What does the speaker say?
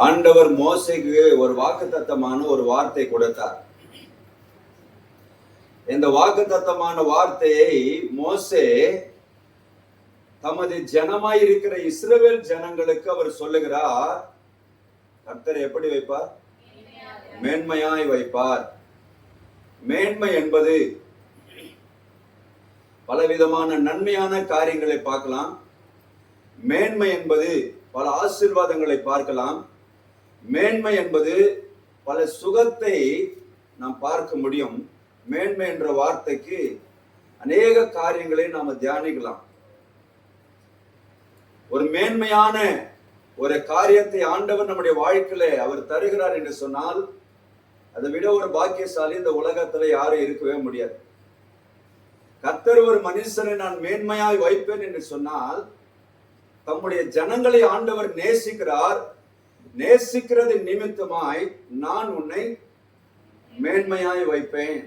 ஆண்டவர் மோசேக்கு ஒரு வாக்குத்தத்தமான ஒரு வார்த்தை கொடுத்தார். இந்த வாக்குத்தத்தமான வார்த்தையை மோசே தமது ஜனமாய் இருக்கிற இஸ்ரவேல் ஜனங்களுக்கு அவர் சொல்லுகிறார், கர்த்தர் எப்படி வைப்பார்? மேன்மையாய் வைப்பார். மேன்மை என்பது பலவிதமான நன்மையான காரியங்களை பார்க்கலாம். மேன்மை என்பது பல ஆசீர்வாதங்களை பார்க்கலாம். மேன்மை என்பது பல சுகத்தை நாம் பார்க்க முடியும். மேன்மை என்ற வார்த்தைக்கு அநேக காரியங்களை நாம தியானிக்கலாம். ஒரு மேன்மையான ஒரு காரியத்தை ஆண்டவர் நம்முடைய வாழ்க்கையில அவர் தருகிறார் என்று சொன்னால், அதை விட ஒரு பாக்கியசாலி இந்த உலகத்துல யாரும் இருக்கவே முடியாது. கர்த்தர் ஒரு மனுஷனை நான் மேன்மையாய் வைப்பேன் என்று சொன்னால், தம்முடைய ஜனங்களை ஆண்டவர் நேசிக்கிறார். நேசிக்கிறது நிமித்தமாய் நான் உன்னை மேன்மையாய் வைப்பேன்.